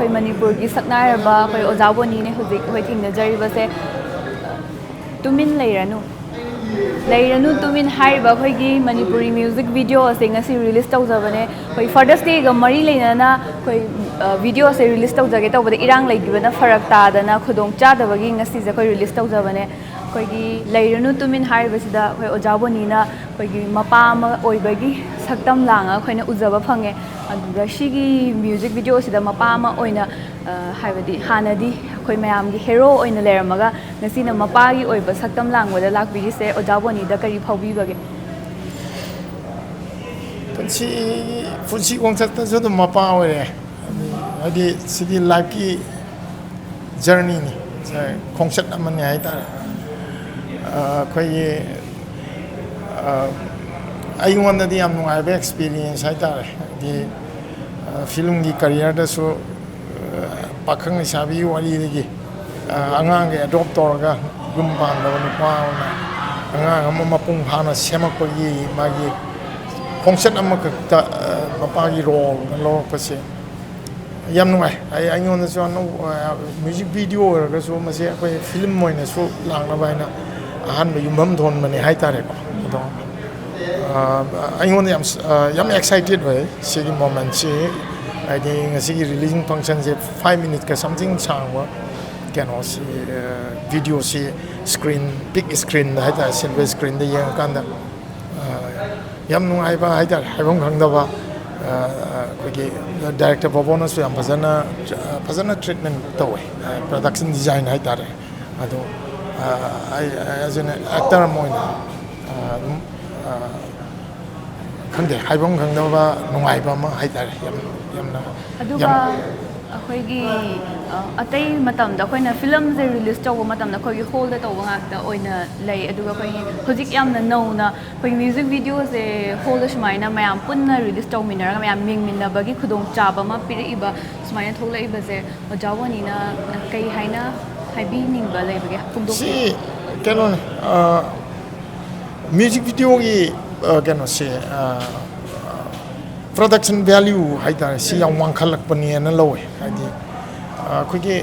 ꯑꯩꯈꯣꯏ ꯃꯅꯤꯄꯨꯔꯒꯤ ꯁꯛꯅꯥꯏꯔꯕ ꯑꯩꯈꯣꯏ ꯑꯣꯖꯥ ꯕꯣꯅꯤꯅꯦ ꯍꯧꯖꯤꯛ ꯑꯩꯈꯣꯏ ꯊꯦꯡꯅꯖꯔꯤꯕꯁꯦ ꯇꯨꯃꯤꯟ ꯂꯩꯔꯅꯨ ꯂꯩꯔꯅꯨ ꯇꯨꯃꯤꯟ ꯍꯥꯏꯔꯤꯕ ꯑꯩꯈꯣꯏꯒꯤ ꯃꯅꯤꯄꯨꯔꯤ ꯃ꯭ꯌꯨꯖꯤꯛ ꯚꯤꯗꯤꯑꯣ ꯑꯁꯦ ꯉꯁꯤ ꯔꯤꯂꯤꯁ ꯇꯧꯖꯕꯅꯦ ꯑꯩꯈꯣꯏ ꯐꯥꯗꯔꯁ ꯗꯦꯒ ꯃꯔꯤ ꯂꯩꯅꯅ ꯑꯩꯈꯣꯏ ꯚꯤꯗꯤꯑꯣ ꯑꯁꯦ ꯔꯤꯂꯤꯁ ꯇꯧꯖꯒꯦ ꯇꯧꯕꯗ ꯏꯔꯥꯡ ꯂꯩꯈꯤꯕꯅ ꯐꯔꯛ ꯇꯥꯗꯅ ꯈꯨꯗꯣꯡ ꯆꯥꯗꯕꯒꯤ ꯉꯁꯤꯁꯦ ꯑꯩꯈꯣꯏ ꯔꯤꯂꯤꯁ ꯇꯧꯖꯕꯅꯦ ꯑꯩꯈꯣꯏꯒꯤ ꯂꯩꯔꯅꯨ ꯇꯨꯃꯤꯟ ꯍꯥꯏꯔꯤꯕꯁꯤda ꯑꯩꯈꯣꯏ ꯑꯣꯖꯥ ꯕꯣꯅꯤꯅ ꯑꯩꯈꯣꯏꯒꯤ ꯃꯄꯥ ꯑꯃ ꯑꯣꯏꯕꯒꯤ ꯁꯛꯇꯝ ꯂꯥꯡꯉ ꯑꯩꯈꯣꯏꯅ ꯎꯖꯕ ꯐꯪꯉꯦ ꯑꯗꯨꯒ ꯁꯤꯒꯤ ꯃ꯭ꯌꯨꯖꯤꯛ ꯚꯤꯗꯤꯑꯣꯁꯤꯗ ꯃꯄꯥ ꯑꯃ ꯑꯣꯏꯅ ꯍꯥꯏꯕꯗꯤ ꯍꯥꯟꯅꯗꯤ ꯑꯩꯈꯣꯏ ꯃꯌꯥꯝꯒꯤ ꯍꯦꯔꯣ ꯑꯣꯏꯅ ꯂꯩꯔꯝꯃꯒ ꯉꯁꯤꯅ ꯃꯄꯥꯒꯤ ꯑꯣꯏꯕ ꯁꯛꯇꯝ ꯂꯥꯡꯕꯗ ꯂꯥꯛꯄꯤꯔꯤꯁꯦ ꯑꯣꯖꯥ ꯕꯣꯅꯤꯗ ꯀꯔꯤ ꯐꯥꯎꯕꯤꯕꯒꯦ ꯄꯨꯟꯁꯤ ꯈꯣꯡꯆꯠꯇꯁꯨ ꯑꯗꯨꯝ ꯃꯄꯥ ꯑꯣꯏꯔꯦ ꯍꯥꯏꯗꯤ ꯁꯤꯗꯤ ꯂꯥꯏꯐꯀꯤ ꯖꯔꯅꯤꯅꯤ ꯈꯣꯡꯆꯠ ꯑꯃꯅꯤ ꯍꯥꯏꯇꯥꯔꯦ ꯑꯩꯈꯣꯏꯒꯤ ꯑꯩꯉꯣꯟꯗꯗꯤ ꯌꯥꯝ ꯅꯨꯡꯉꯥꯏꯕ ꯑꯦꯛꯁꯄꯤꯔꯤꯌꯦꯟꯁ ꯍꯥꯏꯇꯥꯔꯦ ꯍꯥꯏꯗꯤ ꯐꯤꯂꯝꯒꯤ ꯀꯔꯤꯌꯔꯗꯁꯨ ꯄꯥꯈꯪ ꯂꯩꯁꯥꯕꯤꯒꯤ ꯋꯥꯔꯤꯗꯒꯤ ꯑꯉꯥꯡꯒꯤ ꯑꯦꯗꯣꯞ ꯇꯧꯔꯒ ꯌꯨꯝ ꯄꯥꯟꯗꯕ ꯅꯨꯄꯥ ꯑꯃꯅ ꯑꯉꯥꯡ ꯑꯃ ꯃꯄꯨꯡ ꯐꯥꯅ ꯁꯦꯝꯃꯛꯄꯒꯤ ꯃꯥꯒꯤ ꯈꯣꯡꯆꯠ ꯑꯃꯈꯛꯇ ꯃꯄꯥꯒꯤ ꯔꯣꯜ ꯂꯧꯔꯛꯄꯁꯦ ꯌꯥꯝ ꯅꯨꯡꯉꯥꯏ ꯑꯩꯉꯣꯟꯗꯁꯨ ꯑꯅꯧꯕ ꯃ꯭ꯌꯨꯖꯤꯛ ꯚꯤꯗꯤꯑꯣ ꯑꯣꯏꯔꯒꯁꯨ ꯃꯁꯤ ꯑꯩꯈꯣꯏ ꯐꯤꯂꯝ ꯑꯣꯏꯅꯁꯨ ꯂꯥꯛꯅꯕ ꯍꯥꯏꯅ ꯑꯍꯥꯟꯕ ꯌꯨꯝꯐꯝ ꯊꯣꯟꯕꯅꯦ ꯍꯥꯏꯇꯥꯔꯦꯀꯣ ꯑꯗꯣ ꯑꯩꯉꯣꯟꯗ ꯌꯥꯝ ꯑꯦꯛꯁꯥꯏꯇꯦड ꯑꯣꯏ ꯁꯤꯒꯤ ꯃꯣꯃꯦꯟꯠꯁꯤ ꯍꯥꯏꯗꯤ ꯉꯁꯤꯒꯤ ꯔꯤꯂꯤꯖꯤꯡ ꯐꯪꯁꯟꯁꯦ 5 ꯃꯤꯅꯤꯠꯀ ꯁꯝꯊꯤꯡ ꯁꯥꯡꯕ ꯀꯩꯅꯣꯁꯤ ꯚꯤꯗꯤꯑꯣꯁꯤ ꯁ꯭ꯀ꯭ꯔꯤꯟ ꯕꯤꯛ ꯁ꯭ꯀ꯭ꯔꯤꯟꯗ ꯍꯥꯏꯇꯥꯔꯦ ꯁꯤꯜꯚꯔ ꯁ꯭ꯀ꯭ꯔꯤꯟꯗ ꯌꯦꯡꯉꯀꯥꯟꯗ ꯌꯥꯝ ꯅꯨꯡꯉꯥꯏꯕ ꯍꯥꯏꯇꯥꯔꯦ ꯍꯥꯏꯐꯝ ꯈꯪꯗꯕ ꯑꯩꯈꯣꯏꯒꯤ ꯗꯥꯏꯔꯦꯛꯇꯔ ꯕꯣꯕꯣꯅꯁꯨ ꯌꯥꯝ ꯐꯖꯅ ꯇ꯭ꯔꯤꯠꯃꯦꯟ ꯇꯧꯋꯦ ꯄ꯭ꯔꯗꯛꯁꯟ ꯗꯤꯖꯥꯏꯟ ꯍꯥꯏꯇꯥꯔꯦ ꯑꯗꯣ ꯑꯦꯖ ꯑꯦꯟ ꯑꯦꯛꯇꯔ ꯑꯃ ꯑꯣꯏꯅ ꯑꯗꯨꯝ ꯈꯪꯗꯦ ꯍꯥꯏꯐꯝ ꯈꯪꯗꯕ ꯅꯨꯡꯉꯥꯏꯕ ꯑꯃ ꯍꯥꯏꯇꯥꯔꯦ ꯌꯥꯝꯅ ꯑꯗꯨꯒ ꯑꯩꯈꯣꯏꯒꯤ ꯑꯇꯩ ꯃꯇꯝꯗ ꯑꯩꯈꯣꯏꯅ ꯐꯤꯂꯝꯁꯦ ꯔꯤꯂꯤꯁ ꯇꯧꯕ ꯃꯇꯝꯗ ꯑꯩꯈꯣꯏꯒꯤ ꯍꯣꯜꯗ ꯇꯧꯕ ꯉꯥꯛꯇ ꯑꯣꯏꯅ ꯂꯩ ꯑꯗꯨꯒ ꯑꯩꯈꯣꯏꯒꯤ ꯍꯧꯖꯤꯛ ꯌꯥꯝꯅ ꯅꯧꯅ ꯑꯩꯈꯣꯏꯒꯤ ꯃ꯭ꯌꯨꯖꯤꯛ ꯚꯤꯗꯤꯑꯣꯁꯦ ꯍꯣꯜꯗ ꯁꯨꯃꯥꯏꯅ ꯃꯌꯥꯝ ꯄꯨꯟꯅ ꯔꯤꯂꯤꯁ ꯇꯧꯃꯤꯟꯅꯔꯒ ꯃꯌꯥꯝ ꯌꯦꯡꯃꯤꯟꯅꯕꯒꯤ ꯈꯨꯗꯣꯡꯆꯥꯕ ꯑꯃ ꯄꯤꯔꯛꯏꯕ ꯁꯨꯃꯥꯏꯅ ꯊꯣꯛꯂꯛꯏꯕꯁꯦ ꯑꯣꯖꯥ ꯕꯣꯅꯤꯅ ꯀꯩ ꯍꯥꯏꯅ ꯍꯥꯏꯕꯤꯅꯤꯡꯕ ꯂꯩꯕꯒꯦ ꯁꯤ ꯐꯣꯡꯗꯣꯛꯄꯤꯌꯨ ꯀꯩꯅꯣꯅꯦ ꯃ꯭ꯌꯨꯖꯤꯛ ꯚꯤꯗꯤꯑꯣꯒꯤ ꯀꯩꯅꯣꯁꯦ ꯄ꯭ꯔꯗꯛꯁꯟ ꯚꯦꯂ꯭ꯌꯨ ꯍꯥꯏꯇꯥꯔꯦ ꯁꯤ ꯌꯥꯝ ꯋꯥꯡꯈꯠꯂꯛꯄꯅꯦꯅ ꯂꯧꯋꯦ ꯍꯥꯏꯗꯤ ꯑꯩꯈꯣꯏꯒꯤ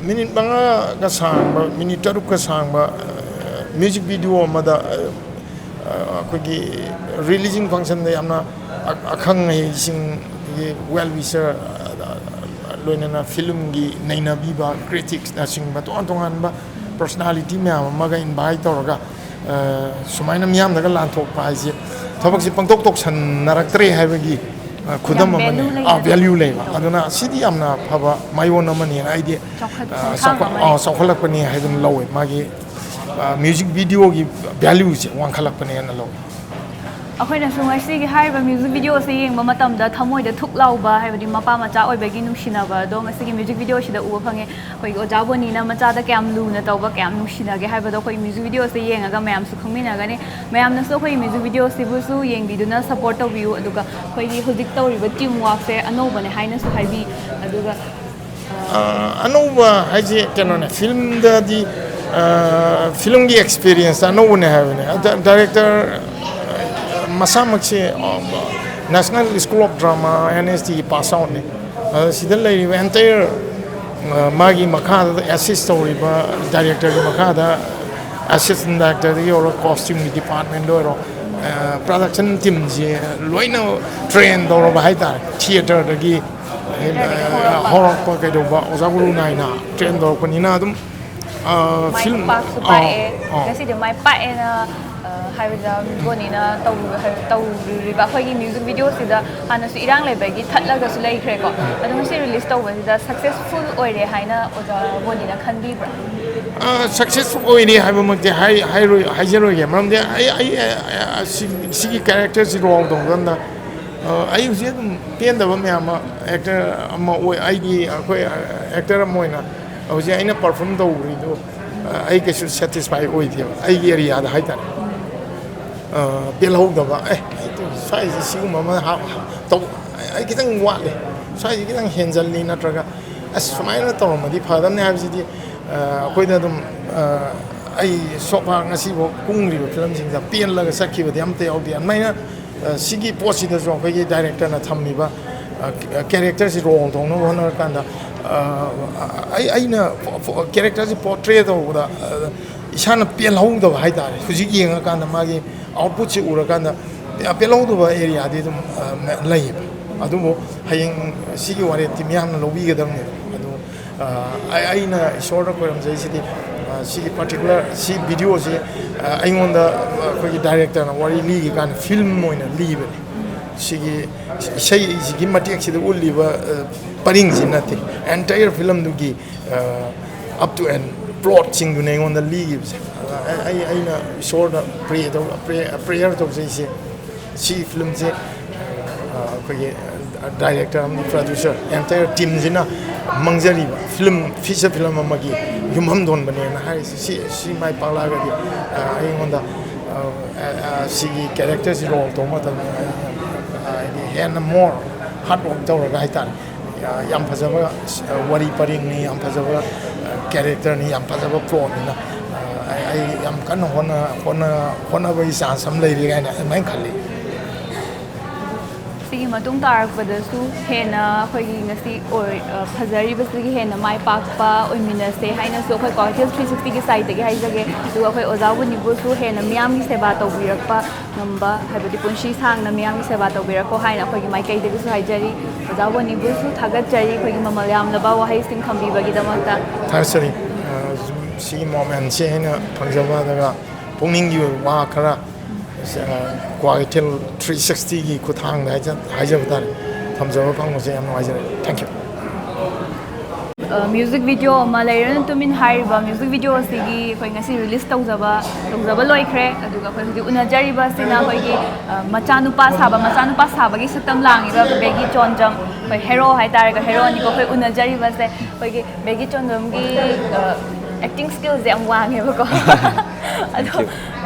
ꯃꯤꯅꯤꯠ 5ꯒ ꯁꯥꯡꯕ ꯃꯤꯅꯤꯠ 6ꯀ ꯁꯥꯡꯕ ꯃ꯭ꯌꯨꯖꯤꯛ ꯚꯤꯗꯤꯑꯣ ꯑꯃꯗ ꯑꯩꯈꯣꯏꯒꯤ ꯔꯤꯂꯤꯖꯤꯡ ꯐꯪꯁꯟꯗ ꯌꯥꯝꯅ ꯑꯈꯪ ꯑꯍꯩꯁꯤꯡꯒꯤ ꯋꯦꯜ ꯋꯤꯁꯔ ꯂꯣꯏꯅꯅ ꯐꯤꯂꯝꯒꯤ ꯅꯩꯅꯕꯤꯕ ꯀ꯭ꯔꯤꯇꯤꯛꯁꯅꯆꯤꯡꯕ ꯇꯣꯉꯥꯟ ꯇꯣꯉꯥꯟꯕ ꯄꯔꯁꯣꯅꯥꯂꯤꯇꯤ ꯃꯌꯥꯝ ꯑꯃꯒ ꯏꯟꯚꯥꯏꯠ ꯇꯧꯔꯒ ꯁꯨꯃꯥꯏꯅ ꯃꯤꯌꯥꯝꯗꯒ ꯂꯥꯟꯊꯣꯛꯄ ꯍꯥꯏꯁꯦ ꯊꯕꯛꯁꯦ ꯄꯪꯇꯣꯛ ꯇꯣꯛꯁꯟꯅꯔꯛꯇ꯭ꯔꯦ ꯍꯥꯏꯕꯒꯤ ꯈꯨꯗꯝ ꯑꯃꯅꯤ ꯚꯦꯂ꯭ꯌꯨ ꯂꯩꯕ ꯑꯗꯨꯅ ꯁꯤꯗꯤ ꯌꯥꯝꯅ ꯐꯕ ꯃꯥꯏꯌꯣꯟ ꯑꯃꯅꯤꯅ ꯑꯩꯗꯤ ꯆꯥꯎꯈꯠꯂꯛꯄꯅꯤ ꯍꯥꯏꯗꯅ ꯂꯧꯋꯦ ꯃꯥꯒꯤ ꯃ꯭ꯌꯨꯖꯤꯛ ꯚꯤꯗꯤꯑꯣꯒꯤ ꯚꯦꯂ꯭ꯌꯨꯁꯦ ꯋꯥꯡꯈꯠꯂꯛꯄꯅꯦꯅ ꯂꯧꯋꯦ ꯑꯩꯈꯣꯏꯅꯁꯨ ꯉꯁꯤꯒꯤ ꯍꯥꯏꯔꯤꯕ ꯃ꯭ꯌꯨꯖꯤꯛ ꯚꯤꯗꯤꯑꯣꯁꯦ ꯌꯦꯡꯕ ꯃꯇꯝꯗ ꯊꯃꯣꯏꯗ ꯊꯨꯛ ꯂꯥꯎꯕ ꯍꯥꯏꯕꯗꯤ ꯃꯄꯥ ꯃꯆꯥ ꯑꯣꯏꯕꯒꯤ ꯅꯨꯡꯁꯤꯅꯕ ꯑꯗꯣ ꯉꯁꯤꯒꯤ ꯃ꯭ꯌꯨꯖꯤꯛ ꯚꯤꯗꯤꯑꯣꯁꯤꯗ ꯎꯕ ꯐꯪꯉꯦ ꯑꯩꯈꯣꯏꯒꯤ ꯑꯣꯖꯥ ꯕꯣꯅꯤꯅ ꯃꯆꯥꯗ ꯀꯌꯥꯝ ꯂꯨꯅ ꯇꯧꯕ ꯀꯌꯥꯝ ꯅꯨꯡꯁꯤꯅꯒꯦ ꯍꯥꯏꯕꯗꯣ ꯑꯩꯈꯣꯏ ꯃ꯭ꯌꯨꯖꯤꯛ ꯚꯤꯗꯤꯑꯣꯁꯦ ꯌꯦꯡꯉꯒ ꯃꯌꯥꯝꯁꯨ ꯈꯪꯃꯤꯟꯅꯒꯅꯤ ꯃꯌꯥꯝꯅꯁꯨ ꯑꯩꯈꯣꯏ ꯃ꯭ꯌꯨꯖꯤꯛ ꯚꯤꯗꯤꯑꯣꯁꯤꯕꯨꯁꯨ ꯌꯦꯡꯕꯤꯗꯨꯅ ꯁꯞꯄꯣꯔꯠ ꯇꯧꯕꯤꯌꯨ ꯑꯗꯨꯒ ꯑꯩꯈꯣꯏꯒꯤ ꯍꯧꯖꯤꯛ ꯇꯧꯔꯤꯕ ꯇꯤꯝ ꯋꯥꯔꯛꯁꯦ ꯑꯅꯧꯕꯅꯦ ꯍꯥꯏꯅꯁꯨ ꯍꯥꯏꯕꯤ ꯑꯗꯨꯒ ꯑꯅꯧꯕ ꯍꯥꯏꯁꯦ ꯀꯩꯅꯣꯅꯦ ꯐꯤꯂꯝꯗꯗꯤ ꯐꯤꯂꯝꯒꯤ ꯑꯦꯛꯁꯄꯤꯔꯤꯌꯦꯟꯁꯇ ꯑꯅꯧꯕꯅꯦ ꯍꯥꯏꯕꯅꯦ ꯗꯥꯏꯔꯦꯛꯇꯔ ꯃꯁꯥꯃꯛꯁꯦ ꯅꯦꯁꯅꯦꯜ ꯁ꯭ꯀꯨꯜ ꯑꯣꯐ ꯗ꯭ꯔꯃꯥ NSDꯒꯤ ꯄꯥꯁ ꯑꯥꯎꯠꯅꯤ ꯁꯤꯗ ꯂꯩꯔꯤꯕ ꯑꯦꯟꯇꯌꯔ ꯃꯥꯒꯤ ꯃꯈꯥꯗ ꯑꯦꯁꯤꯁ ꯇꯧꯔꯤꯕ ꯗꯥꯏꯔꯦꯛꯇꯔꯒꯤ ꯃꯈꯥꯗ ꯑꯦꯁꯤꯁꯇꯦꯟ ꯗꯥꯏꯔꯦꯛꯇꯔꯗꯒꯤ ꯑꯣꯏꯔꯣ ꯀꯣꯁꯇ꯭ꯌꯨꯝꯒꯤ ꯗꯤꯄꯥꯔꯠꯃꯦꯟꯗ ꯑꯣꯏꯔꯣ ꯄ꯭ꯔꯗꯛꯁꯟ ꯇꯤꯝꯁꯦ ꯂꯣꯏꯅ ꯇ꯭ꯔꯦꯟ ꯇꯧꯔꯕ ꯍꯥꯏꯇꯥꯔꯦ ꯊꯤꯌꯦꯇꯔꯗꯒꯤ ꯍꯧꯔꯛꯄ ꯀꯩꯗꯧꯕ ꯑꯣꯖꯥ ꯒꯨꯔꯨ ꯅꯥꯏꯅ ꯇ꯭ꯔꯦꯟ ꯇꯧꯔꯛꯄꯅꯤꯅ ꯑꯗꯨꯝ ꯐꯤꯜꯝ ꯄꯥꯛꯁꯨ ꯄꯥꯛꯑꯦ ꯉꯁꯤꯗꯤ ꯃꯥꯏ ꯄꯥꯛꯑꯦꯅ ꯍꯥꯏꯕꯗ ꯕꯣꯅꯤꯅ ꯇꯧꯔꯤꯕ ꯑꯩꯈꯣꯏꯒꯤ ꯃ꯭ꯌꯨꯖꯤꯛ ꯚꯤꯗꯤꯑꯣꯁꯤꯗ ꯍꯥꯟꯅꯁꯨ ꯏꯔꯥꯡ ꯂꯩꯕꯒꯤ ꯊꯠꯂꯒꯁꯨ ꯂꯩꯈ꯭ꯔꯦꯀꯣ ꯑꯗꯣ ꯉꯁꯤ ꯔꯤꯂꯤꯁ ꯇꯧꯕꯁꯤꯗ ꯁꯛꯁꯦꯁꯐꯨꯜ ꯑꯣꯏꯔꯦ ꯍꯥꯏꯅ ꯑꯣꯖꯥ ꯕꯣꯅꯤꯅ ꯈꯟꯕꯤꯕ꯭ꯔꯥ ꯁꯛꯁꯦꯁꯐꯨꯜ ꯑꯣꯏꯔꯦ ꯍꯥꯏꯕꯃꯛꯇꯤ ꯍꯥꯏꯖꯔꯣꯏꯒꯦ ꯃꯔꯝꯗꯤ ꯁꯤꯒꯤ ꯀꯦꯔꯦꯛꯇꯔꯁꯤ ꯔꯣꯜ ꯇꯧꯕ ꯃꯇꯝꯗ ꯑꯩ ꯍꯧꯖꯤꯛ ꯑꯗꯨꯝ ꯄꯦꯟꯗꯕ ꯃꯌꯥꯝ ꯑꯃ ꯑꯦꯛꯇꯔ ꯑꯃ ꯑꯣꯏ ꯑꯩꯈꯣꯏ ꯑꯦꯛꯇꯔ ꯑꯃ ꯑꯣꯏꯅ ꯍꯧꯖꯤꯛ ꯑꯩꯅ ꯄꯔꯐꯣꯔꯝ ꯇꯧꯔꯤꯗꯣ ꯑꯩ ꯀꯩꯁꯨ ꯁꯦꯇꯤꯁꯐꯥꯏ ꯑꯣꯏꯗꯦꯕ ꯑꯩꯒꯤ ꯑꯦꯔꯤꯌꯥꯗ ꯍꯥꯏꯇꯥꯔꯦ ꯄꯦꯜꯍꯧꯗꯕ ꯁ꯭ꯋꯥꯏꯁꯦ ꯁꯤꯒꯨꯝꯕ ꯑꯃ ꯑꯩ ꯈꯤꯇꯪ ꯋꯥꯠꯂꯤ ꯁ꯭ꯋꯥꯏꯁꯦ ꯈꯤꯇꯪ ꯍꯦꯟꯖꯜꯂꯤ ꯅꯠꯇ꯭ꯔꯒ ꯁꯨꯃꯥꯏꯅ ꯇꯧꯔꯝꯃꯗꯤ ꯐꯗꯝꯅꯤ ꯍꯥꯏꯕꯁꯤꯗꯤ ꯑꯩꯈꯣꯏꯗ ꯑꯗꯨꯝ ꯑꯩ ꯁꯣꯐꯥ ꯉꯁꯤꯐꯥꯎ ꯀꯨꯡꯂꯤꯕ ꯐꯤꯂꯝꯁꯤꯡꯗ ꯄꯦꯜꯂꯒ ꯆꯠꯈꯤꯕꯗꯤ ꯑꯝꯇ ꯌꯥꯎꯗꯦ ꯑꯗꯨꯃꯥꯏꯅ ꯁꯤꯒꯤ ꯄꯣꯠꯁꯤꯗꯁꯨ ꯑꯩꯈꯣꯏꯒꯤ ꯗꯥꯏꯔꯦꯛꯇꯔꯅ ꯊꯝꯃꯤꯕ ꯀꯦꯔꯦꯛꯇꯔꯁꯤ ꯔꯣꯜ ꯇꯧꯅꯕ ꯍꯣꯠꯅꯔꯀꯥꯟꯗ ꯑꯩꯅ ꯀꯦꯔꯦꯛꯇꯔꯁꯤ ꯄꯣꯔꯇ꯭ꯔꯦ ꯇꯧꯕꯗ ꯏꯁꯥꯅ ꯄꯦꯜꯍꯧꯗꯕ ꯍꯥꯏꯇꯥꯔꯦ ꯍꯧꯖꯤꯛ ꯌꯦꯡꯉꯀꯥꯟꯗ ꯃꯥꯒꯤ ꯑꯥꯎꯠꯄꯨꯠꯁꯤ ꯎꯔꯀꯥꯟꯗ ꯄꯦꯜꯍꯧꯗꯕ ꯑꯦꯔꯤꯌꯥꯗꯤ ꯑꯗꯨꯝ ꯂꯩꯌꯦꯕ ꯑꯗꯨꯕꯨ ꯍꯌꯦꯡ ꯁꯤꯒꯤ ꯋꯥꯔꯦꯞꯇꯤ ꯃꯤꯌꯥꯝꯅ ꯂꯧꯕꯤꯒꯗꯕꯅꯦꯕ ꯑꯗꯨ ꯑꯩꯅ ꯏꯁꯣꯔꯗ ꯈꯣꯏꯔꯝꯖꯩꯁꯤꯗꯤ ꯁꯤꯒꯤ ꯄꯥꯔꯇꯤꯀꯨꯂꯔ ꯁꯤ ꯚꯤꯗꯤꯑꯣꯁꯤ ꯑꯩꯉꯣꯟꯗ ꯑꯩꯈꯣꯏꯒꯤ ꯗꯥꯏꯔꯦꯛꯇꯔꯅ ꯋꯥꯔꯤ ꯂꯤꯒꯤꯀꯥꯟꯗ ꯐꯤꯜꯝ ꯑꯣꯏꯅ ꯂꯤꯕꯅꯤ ꯁꯤꯒꯤ ꯏꯁꯩꯁꯤꯒꯤ ꯃꯇꯦꯛꯁꯤꯗ ꯎꯠꯂꯤꯕ ꯄꯔꯤꯡꯁꯤ ꯅꯠꯇꯦ ꯑꯦꯟꯇꯥꯌꯔ ꯐꯤꯂꯝꯗꯨꯒꯤ ꯑꯞ ꯇꯨ ꯑꯦꯟ ꯄ꯭ꯂꯣꯠꯁꯤꯡꯗꯨꯅ ꯑꯩꯉꯣꯟꯗ ꯂꯤꯈꯤꯕꯁꯦ ꯑꯩꯅ ꯏꯁꯣꯔꯗ ꯄ꯭ꯔꯦꯌꯔ ꯇꯧꯖꯩꯁꯦ ꯁꯤ ꯐꯤꯂꯝꯁꯦ ꯑꯩꯈꯣꯏꯒꯤ ꯗꯥꯏꯔꯦꯛꯇꯔ ꯑꯃꯗꯤ ꯄ꯭ꯔꯣꯗ꯭ꯌꯨꯁꯔ ꯑꯦꯟꯇꯥꯌꯔ ꯇꯤꯝꯁꯤꯅ ꯃꯪꯖꯔꯤꯕ ꯐꯤꯆꯔ ꯐꯤꯂꯝ ꯑꯃꯒꯤ ꯌꯨꯝꯐꯝꯗꯣꯟꯕꯅꯦꯅ ꯍꯥꯏꯔꯤꯁꯦ ꯁꯤ ꯃꯥꯏ ꯄꯥꯛꯂꯛꯑꯒꯗꯤ ꯑꯩꯉꯣꯟꯗ ꯁꯤꯒꯤ ꯀꯦꯔꯦꯛꯇꯔꯁꯤ ꯔꯣꯜ ꯇꯧꯕ ꯃꯇꯝꯗ ꯍꯥꯏꯗꯤ ꯍꯦꯟꯅ ꯃꯣꯔ ꯍꯥꯔꯠ ꯋꯥꯔꯛ ꯇꯧꯔꯒ ꯍꯥꯏꯇꯥꯔꯦ ꯌꯥꯝ ꯐꯖꯕ ꯋꯥꯔꯤ ꯄꯔꯤꯡꯅꯤ ꯌꯥꯝ ꯐꯖꯕ ꯀꯦꯔꯦꯛꯇꯔꯅꯤ ꯌꯥꯝ ꯐꯖꯕ ꯄ꯭ꯂꯣꯠꯅꯤꯅ ꯑꯩ ꯌꯥꯝ ꯀꯟꯅ ꯍꯣꯠꯅꯕꯒꯤ ꯆꯥꯟꯁ ꯑꯃ ꯂꯩꯔꯤ ꯀꯥꯏꯅ ꯑꯗꯨꯃꯥꯏꯅ ꯈꯜꯂꯤ ꯁꯤꯒꯤ ꯃꯇꯨꯡ ꯇꯥꯔꯛꯄꯗꯁꯨ ꯍꯦꯟꯅ ꯑꯩꯈꯣꯏꯒꯤ ꯉꯁꯤ ꯐꯖꯔꯤꯕꯁꯤꯒꯤ ꯍꯦꯟꯅ ꯃꯥꯏ ꯄꯥꯛꯄ ꯑꯣꯏꯃꯤꯟꯅꯁꯦ ꯍꯥꯏꯅꯁꯨ ꯑꯩꯈꯣꯏ ꯀ꯭ꯋꯥꯀꯩꯊꯦꯜ 360ꯒꯤ ꯁꯥꯏꯠꯇꯒꯤ ꯍꯥꯏꯖꯒꯦ ꯑꯗꯨꯒ ꯑꯩꯈꯣꯏ ꯑꯣꯖꯥ ꯕꯣꯅꯤꯕꯨꯁꯨ ꯍꯦꯟꯅ ꯃꯤꯌꯥꯝꯒꯤ ꯁꯦꯕꯥ ꯇꯧꯕꯤꯔꯛꯄ ꯉꯝꯕ ꯍꯥꯏꯕꯗꯤ ꯄꯨꯟꯁꯤ ꯁꯥꯡꯅ ꯃꯤꯌꯥꯝꯒꯤ ꯁꯦꯕꯥ ꯇꯧꯕꯤꯔꯛꯄ ꯍꯥꯏꯅ ꯑꯩꯈꯣꯏꯒꯤ ꯃꯥꯏꯀꯩꯗꯒꯤꯁꯨ ꯍꯥꯏꯖꯔꯤ ꯑꯣꯖꯥ ꯕꯣꯅꯤꯕꯨꯁꯨ ꯊꯥꯒꯠꯆꯔꯤ ꯑꯩꯈꯣꯏꯒꯤ ꯃꯃꯜ ꯌꯥꯝꯂꯕ ꯋꯥꯍꯩꯁꯤꯡ ꯊꯝꯕꯤꯕꯒꯤꯗꯃꯛꯇ ꯊꯥꯒꯠꯆꯔꯤ ꯁꯤꯒꯤ ꯃꯣꯃꯦꯟꯁꯦ ꯑꯩꯅ ꯐꯪꯖꯕ ꯑꯗꯨꯒ ꯄꯨꯛꯅꯤꯡꯒꯤ ꯑꯣꯏꯕ ꯋꯥ ꯈꯔ ꯀ꯭ꯋꯥꯀꯩꯊꯦꯜ 360ꯒꯤ ꯈꯨꯠꯊꯥꯡꯗ ꯍꯥꯏꯖꯕ ꯇꯥꯔꯦ ꯊꯝꯖꯕ ꯐꯪꯕꯁꯦ ꯌꯥꯝ ꯅꯨꯡꯉꯥꯏꯖꯔꯦ ꯊꯦꯡꯛ ꯌꯨ ꯃ꯭ꯌꯨꯖꯤꯛ ꯚꯤꯗꯤꯑꯣ ꯑꯃ ꯂꯩꯔꯅꯨ ꯇꯨꯃꯤꯟ ꯍꯥꯏꯔꯤꯕ ꯃ꯭ꯌꯨꯖꯤꯛ ꯚꯤꯗꯤꯑꯣ ꯑꯁꯤꯒꯤ ꯑꯩꯈꯣꯏ ꯉꯁꯤ ꯔꯤꯂꯤꯁ ꯇꯧꯖꯕ ꯂꯣꯏꯈ꯭ꯔꯦ ꯑꯗꯨꯒ ꯑꯩꯈꯣꯏ ꯍꯧꯖꯤꯛ ꯎꯅꯖꯔꯤꯕ ꯑꯁꯤꯅ ꯑꯩꯈꯣꯏꯒꯤ ꯃꯆꯥꯅꯨꯄꯥ ꯁꯥꯕꯒꯤ ꯁꯛꯇꯝ ꯂꯥꯡꯉꯤꯕ ꯕꯦꯒꯤ ꯆꯣꯟꯖꯝ ꯑꯩꯈꯣꯏ ꯍꯦꯔꯣ ꯍꯥꯏꯇꯥꯔꯦꯀꯣ ꯍꯦꯔꯣꯅꯤꯀꯣ ꯑꯩꯈꯣꯏ ꯎꯅꯖꯔꯤꯕꯁꯦ ꯑꯩꯈꯣꯏꯒꯤ ꯕꯦꯒꯤ ꯆꯣꯟꯖꯝꯒꯤ ꯑꯦꯛꯇꯤꯡ ꯁ꯭ꯀꯤꯜꯁꯦ ꯌꯥꯝ ꯋꯥꯡꯉꯦꯕꯀꯣ ꯑꯗꯣ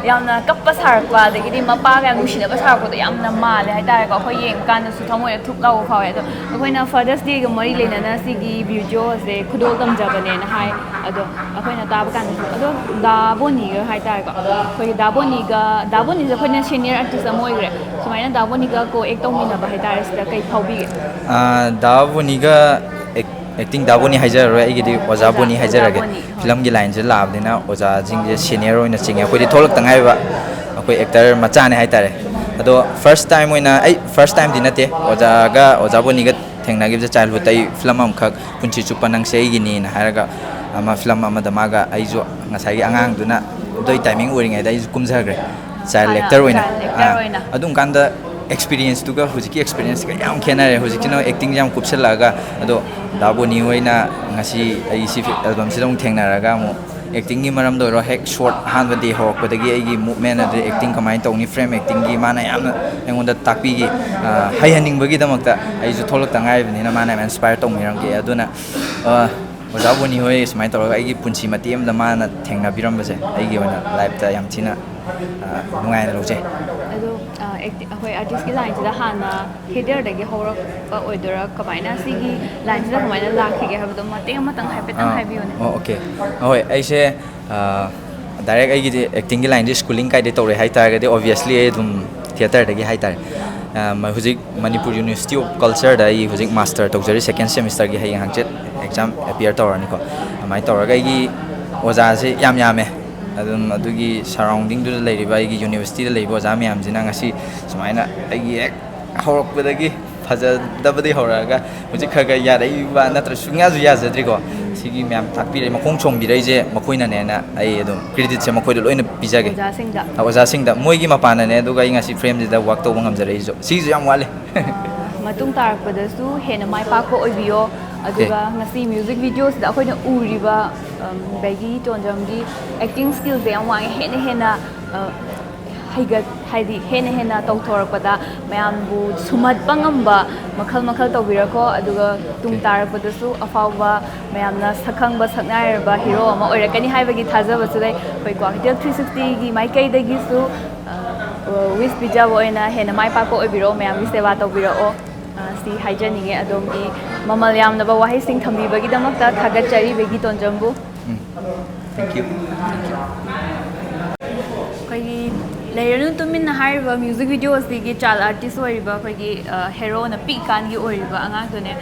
ꯌꯥꯝꯅ ꯀꯞꯄ ꯁꯥꯔꯛꯄ ꯑꯗꯒꯤꯗꯤ ꯃꯄꯥꯒ ꯌꯥꯝ ꯅꯨꯡꯁꯤꯅꯕ ꯁꯥꯔꯛꯄꯗꯣ ꯌꯥꯝꯅ ꯃꯥꯜꯂꯦ ꯍꯥꯏꯇꯥꯔꯦꯀꯣ ꯑꯩꯈꯣꯏ ꯌꯦꯡꯕꯀꯥꯟꯗꯁꯨ ꯊꯃꯣꯏꯗ ꯊꯨꯛ ꯂꯥꯎꯕ ꯐꯥꯎꯋꯦ ꯑꯗꯣ ꯑꯩꯈꯣꯏꯅ ꯐꯥꯗꯔꯁ ꯗꯦꯒ ꯃꯔꯤ ꯂꯩꯅꯅ ꯁꯤꯒꯤ ꯚꯤꯗꯤꯑꯣ ꯑꯁꯦ ꯈꯨꯗꯣꯜ ꯇꯝꯖꯕꯅꯦꯅ ꯍꯥꯏ ꯑꯗꯣ ꯑꯩꯈꯣꯏꯅ ꯇꯥꯕ ꯀꯥꯟꯗꯁꯨ ꯑꯗꯣ ꯗꯥ ꯕꯣꯅꯤꯒ ꯍꯥꯏꯇꯥꯔꯦꯀꯣ ꯑꯩꯈꯣꯏꯒꯤ ꯗꯥ ꯕꯣꯅꯤꯁꯦ ꯑꯩꯈꯣꯏꯅ ꯁꯦꯅꯤꯌꯔ ꯑꯥꯔꯇꯤꯁ ꯑꯃ ꯑꯣꯏꯈ꯭ರೆ ꯁꯨꯃꯥꯏꯅ ꯗꯥ ꯕꯣꯅꯤꯒ ꯀꯣ ꯑꯦꯛ ꯇꯧꯃꯤꯟꯅꯕ ꯍꯥꯏꯇꯥꯔꯦ ꯁꯤꯗ ꯀꯩ ꯐꯥꯎꯕꯤꯒꯦ ꯗꯥ ꯕꯣꯅꯤꯒ ꯑꯦꯛꯇꯤꯡ ꯗꯥ ꯕꯣꯅꯤ ꯍꯥꯏꯖꯔꯔꯣꯏ ꯑꯩꯒꯤꯗꯤ ꯑꯣꯖꯥ ꯕꯣꯅꯤ ꯑꯣꯖꯥ ꯍꯥꯏꯖꯔꯒꯦ ꯕꯣꯅꯤ ꯍꯣꯏ ꯐꯤꯂꯝꯒꯤ ꯂꯥꯏꯟꯁꯦ ꯂꯥꯛꯑꯕꯅꯤꯅ ꯑꯣꯖꯥꯁꯤꯡꯁꯦ ꯁꯦꯅꯤꯌꯔ ꯑꯣꯏꯅ ꯆꯤꯡꯉꯦ ꯑꯩꯈꯣꯏꯗꯤ ꯊꯣꯛꯂꯛꯇ ꯉꯥꯏꯕ ꯑꯩꯈꯣꯏ ꯑꯦꯛꯇꯔ ꯃꯆꯥꯅꯦ ꯍꯥꯏꯇꯥꯔꯦ ꯑꯗꯣ ꯐꯥꯔꯁ ꯇꯥꯏꯝ ꯑꯣꯏꯅ ꯑꯩ ꯐꯥꯔꯁ ꯇꯥꯏꯝꯗꯤ ꯅꯠꯇꯦ ꯑꯣꯖꯥ ꯕꯣꯅꯤꯒ ꯊꯦꯡꯅꯈꯤꯕꯁꯦ ꯆꯥꯏꯜꯍꯨꯗ ꯑꯩ ꯐꯤꯂꯝ ꯑꯃꯈꯛ ꯄꯨꯟꯁꯤ ꯆꯨꯞꯄ ꯅꯪꯁꯦ ꯑꯩꯒꯤꯅꯤꯅ ꯍꯥꯏꯔꯒ ꯐꯤꯂꯝ ꯑꯃꯗ ꯃꯥꯒ ꯑꯩꯁꯨ ꯉꯁꯥꯏꯒꯤ ꯑꯉꯥꯡꯗꯨꯅ ꯑꯗꯨꯏ ꯇꯥꯏꯃꯤꯡ ꯑꯣꯏꯔꯤꯉꯩꯗ ꯑꯩꯁꯨ ꯀꯨꯝꯖꯈ꯭ꯔꯦ ꯆꯥꯏꯜ ꯑꯦꯛꯇꯔ ꯑꯣꯏꯅ ꯆꯥꯏꯜ ꯑꯦꯛꯇꯔ ꯑꯣꯏꯅ ꯑꯗꯨꯝ ꯀꯥꯟꯗ ꯑꯦꯛꯁꯄꯤꯔꯤꯌꯦꯟꯁꯇꯨꯒ ꯍꯧꯖꯤꯛꯀꯤ ꯑꯦꯛꯁꯄꯤꯔꯤꯌꯦꯟꯁꯀ ꯌꯥꯝ ꯈꯦꯠꯅꯔꯦ ꯍꯧꯖꯤꯛꯁꯤꯅ ꯑꯦꯛꯇꯤꯡꯁꯦ ꯌꯥꯝ ꯀꯨꯞꯁꯜꯂꯛꯑꯒ ꯑꯗꯣ ꯗꯥ ꯕꯣꯅꯤ ꯍꯣꯏꯅ ꯉꯁꯤ ꯑꯩ ꯁꯤ ꯑꯦꯜꯕꯝꯁꯤꯗ ꯑꯃꯨꯛ ꯊꯦꯡꯅꯔꯒ ꯑꯃꯨꯛ ꯑꯦꯛꯇꯤꯡꯒꯤ ꯃꯔꯝꯗ ꯑꯣꯏꯔꯣ ꯍꯦꯛ ꯁꯣꯔꯠ ꯑꯍꯥꯟꯕ ꯗꯦ ꯍꯧꯔꯛꯄꯗꯒꯤ ꯑꯩꯒꯤ ꯃꯨꯞꯃꯦꯟ ꯑꯗꯩ ꯑꯦꯛꯇꯤꯡ ꯀꯃꯥꯏꯅ ꯇꯧꯅꯤ ꯐ꯭ꯔꯦꯝ ꯑꯦꯛꯇꯤꯡꯒꯤ ꯃꯥꯅ ꯌꯥꯝꯅ ꯑꯩꯉꯣꯟꯗ ꯇꯥꯛꯄꯤꯈꯤ ꯍꯩꯍꯟꯅꯤꯡꯕꯒꯤꯗꯃꯛꯇ ꯑꯩꯁꯨ ꯊꯣꯛꯂꯛꯇ ꯉꯥꯏꯔꯤꯕꯅꯤꯅ ꯃꯥꯅ ꯌꯥꯝ ꯏꯟꯁꯄꯥꯌꯔ ꯇꯧꯕꯤꯔꯝꯒꯦ ꯑꯗꯨꯅ ꯑꯣꯖꯥ ꯕꯣꯅꯤ ꯍꯣꯏ ꯁꯨꯃꯥꯏꯅ ꯇꯧꯔꯒ ꯑꯩꯒꯤ ꯄꯨꯟꯁꯤ ꯃꯇꯦꯛ ꯑꯃꯗ ꯃꯥꯅ ꯊꯦꯡꯅꯕꯤꯔꯝꯕꯁꯦ ꯑꯩꯒꯤ ꯑꯣꯏꯅ ꯂꯥꯏꯐꯇ ꯌꯥꯝ ꯊꯤꯅ ꯅꯨꯡꯉꯥꯏꯅ ꯂꯧꯖꯩ ꯑꯗꯣ ꯑꯩꯈꯣꯏ ꯑꯥꯔꯇꯤꯁꯀꯤ ꯂꯥꯏꯟꯁꯤꯗ ꯍꯥꯟꯅ ꯊꯤꯌꯦꯇꯔꯗꯒꯤ ꯍꯧꯔꯛꯄ ꯑꯣꯏꯗꯣꯏꯔꯥ ꯀꯃꯥꯏꯅ ꯁꯤꯒꯤ ꯂꯥꯏꯟꯁꯤꯗ ꯀꯃꯥꯏꯅ ꯂꯥꯛꯈꯤꯒꯦ ꯍꯥꯏꯕꯗꯣ ꯃꯇꯦꯛ ꯑꯃꯇꯪ ꯍꯥꯏꯐꯦꯠꯇꯪ ꯍꯥꯏꯕꯤꯌꯨꯅꯦ ꯑꯣꯀꯦ ꯍꯣꯏ ꯑꯩꯁꯦ ꯗꯥꯏꯔꯦꯛ ꯑꯩꯒꯤꯗꯤ ꯑꯦꯛꯇꯤꯡꯒꯤ ꯂꯥꯏꯟꯁꯦ ꯁ꯭ꯀꯨꯂꯤꯡ ꯀꯥꯏꯗꯩ ꯇꯧꯔꯦ ꯍꯥꯏꯇꯥꯔꯒꯗꯤ ꯑꯣꯕꯤꯌꯁꯂꯤ ꯑꯩ ꯑꯗꯨꯝ ꯊꯤꯌꯦꯇꯔꯗꯒꯤ ꯍꯥꯏꯇꯥꯔꯦ ꯍꯧꯖꯤꯛ ꯃꯅꯤꯄꯨꯔ ꯌꯨꯅꯤꯚꯔꯁꯤꯇꯤ ꯑꯣꯐ ꯀꯜꯆꯔꯗ ꯑꯩ ꯍꯧꯖꯤꯛ ꯃꯥꯁꯇꯔ ꯇꯧꯖꯔꯤ ꯁꯦꯀꯦꯟ ꯁꯦꯃꯤꯁꯇꯔꯒꯤ ꯍꯌꯦꯡ ꯍꯪꯆꯤꯠ ꯑꯦꯛꯖꯥꯝ ꯑꯦꯄꯤꯌꯔ ꯇꯧꯔꯅꯤꯀꯣ ꯑꯗꯨꯃꯥꯏꯅ ꯇꯧꯔꯒ ꯑꯩꯒꯤ ꯑꯣꯖꯥꯁꯦ ꯌꯥꯝꯃꯦ ꯑꯗꯨꯝ ꯑꯗꯨꯒꯤ ꯁꯔꯥꯎꯟꯗꯤꯡꯗꯨꯗ ꯂꯩꯔꯤꯕ ꯑꯩꯒꯤ ꯌꯨꯅꯤꯚꯔꯁꯤꯇꯤꯗ ꯂꯩꯔꯤꯕ ꯑꯣꯖꯥ ꯃꯌꯥꯝꯁꯤꯅ ꯉꯁꯤ ꯁꯨꯃꯥꯏꯅ ꯑꯩꯒꯤ ꯍꯦꯛ ꯍꯧꯔꯛꯄꯗꯒꯤ ꯐꯖꯗꯕꯗꯒꯤ ꯍꯧꯔꯛꯑꯒ ꯍꯧꯖꯤꯛ ꯈꯔ ꯌꯥꯔꯛꯏꯕ ꯅꯠꯇ꯭ꯔꯒ ꯁꯨꯡꯌꯥꯁꯨ ꯌꯥꯖꯗ꯭ꯔꯤꯀꯣ ꯁꯤꯒꯤ ꯃꯌꯥꯝ ꯇꯥꯛꯄꯤꯔꯛꯏ ꯃꯈꯣꯡ ꯆꯣꯡꯕꯤꯔꯛꯏꯁꯦ ꯃꯈꯣꯏꯅꯅꯦꯅ ꯑꯩ ꯑꯗꯨꯝ ꯀ꯭ꯔꯦꯗꯤꯠꯁꯦ ꯃꯈꯣꯏꯗ ꯂꯣꯏꯅ ꯄꯤꯖꯒꯦ ꯑꯣꯖꯥꯁꯤꯡꯗ ꯑꯣꯖꯥꯁꯤꯡꯗ ꯃꯣꯏꯒꯤ ꯃꯄꯥꯟꯅꯅꯦ ꯑꯗꯨꯒ ꯑꯩ ꯉꯁꯤ ꯐ꯭ꯔꯦꯝꯁꯤꯗ ꯋꯥꯛ ꯇꯧꯕ ꯉꯝꯖꯔꯛꯏꯁꯨ ꯁꯤꯁꯨ ꯌꯥꯝ ꯋꯥꯠꯂꯦ ꯃꯇꯨꯡ ꯇꯥꯔꯛꯄꯗꯁꯨ ꯍꯦꯟꯅ ꯃꯥꯏ ꯄꯥꯛꯄ ꯑꯣꯏꯕꯤꯌꯣ ꯑꯗꯨꯒ ꯉꯁꯤ ꯃ꯭ꯌꯨꯖꯤꯛ ꯚꯤꯗꯤꯑꯣꯁꯤꯗ ꯑꯩꯈꯣꯏꯅ ꯎꯔꯤꯕ ꯕꯦꯒꯤ ꯆꯣꯟꯖꯝꯒꯤ ꯑꯦꯛꯇꯤꯡ ꯁ꯭ꯀꯤꯜꯁꯦ ꯌꯥꯝ ꯋꯥꯡꯉꯦ ꯍꯦꯟꯅ ꯍꯥꯏꯗꯤ ꯍꯦꯟꯅ ꯇꯧꯊꯣꯔꯛꯄꯗ ꯃꯌꯥꯝꯕꯨ ꯁꯨꯝꯍꯠꯄ ꯉꯝꯕ ꯃꯈꯜ ꯇꯧꯕꯤꯔꯀꯣ ꯑꯗꯨꯒ ꯇꯨꯡ ꯇꯥꯔꯛꯄꯗꯁꯨ ꯑꯐꯥꯎꯕ ꯃꯌꯥꯝꯅ ꯁꯛꯈꯪꯕ ꯁꯛꯅꯥꯏꯔꯕ ꯍꯤꯔꯣ ꯑꯃ ꯑꯣꯏꯔꯛꯀꯅꯤ ꯍꯥꯏꯕꯒꯤ ꯊꯥꯖꯕꯁꯨ ꯂꯩ ꯑꯩꯈꯣꯏ ꯀ꯭ꯋꯥꯀꯩꯊꯦꯜ 360ꯒꯤ ꯃꯥꯏꯀꯩꯗꯒꯤꯁꯨ ꯋꯤꯁ ꯄꯤꯖꯕ ꯑꯣꯏꯅ ꯍꯦꯟꯅ ꯃꯥꯏ ꯄꯥꯛꯄ ꯑꯣꯏꯕꯤꯔꯛꯑꯣ ꯃꯌꯥꯝꯒꯤ ꯁꯦꯕꯥ ꯇꯧꯕꯤꯔꯛꯑꯣ ꯁꯤ ꯍꯥꯏꯖꯅꯤꯡꯉꯦ ꯑꯗꯣꯝꯒꯤ ꯃꯃꯜ ꯌꯥꯝꯂꯕ ꯋꯥꯍꯩꯁꯤꯡ ꯊꯝꯕꯤꯕꯒꯤꯗꯃꯛꯇ ꯊꯥꯒꯠꯆꯔꯤ ꯕꯦꯒꯤ ꯇꯣꯟꯖꯝꯕꯨ ꯊꯦꯡꯛ ꯌꯨ ꯑꯩꯈꯣꯏꯒꯤ Leiranu Tumin hariba music video asigi child artist oriba akhoi hero na pick kan gi oriba angang tone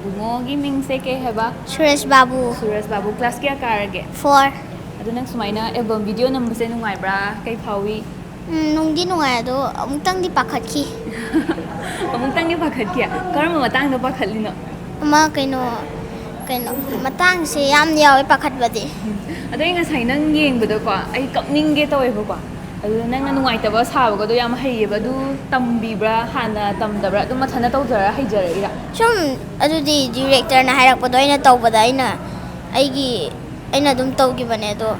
bungo gi ming se ke heba Suresh Babu class kya karage 4 adu nang sumaina album video number se nungai bra kai phawi nungdi nungai ado amutang di pakhatki amutang gi pakhat kya karam matang da pakhalino ama kaino matang se yam yaw pakhat badi adu nga sai nang yeng bado ko ai kapning ge tawe ba ko adu nang nungai ta ba sa ba do yam hai ba du tambi bra hana tamdabra du mathana tawjara haijara ira sum adu di director na hairak pado ina tawbada aina dum tawgi bane do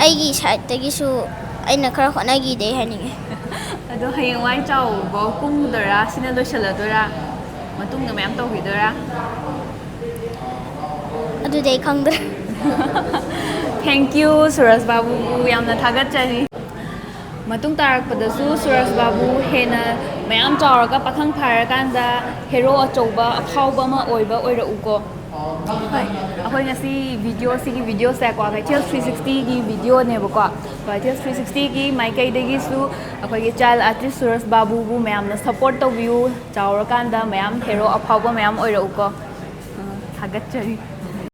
aigi side tagi su aina khara khona gi de haninge ado hayeng wai chau bo kum dara sina do shala dora matung na mayam tawgi dora adu dei khangdra thank you Suresh Babu yamna thagat chari matung tarak padasu Suresh Babu hena mayam chawraga pakhang phara kanda hero achouba aphauba ma oiba oira uko hai akhoi ngasi video sa kwa kai 360 gi video ne ba kwa 360 gi mai kai degi su akhoi gi child artist Suresh Babu bu mayam na support to view chawra kanda mayam hero aphauba mayam oira uko thagat chari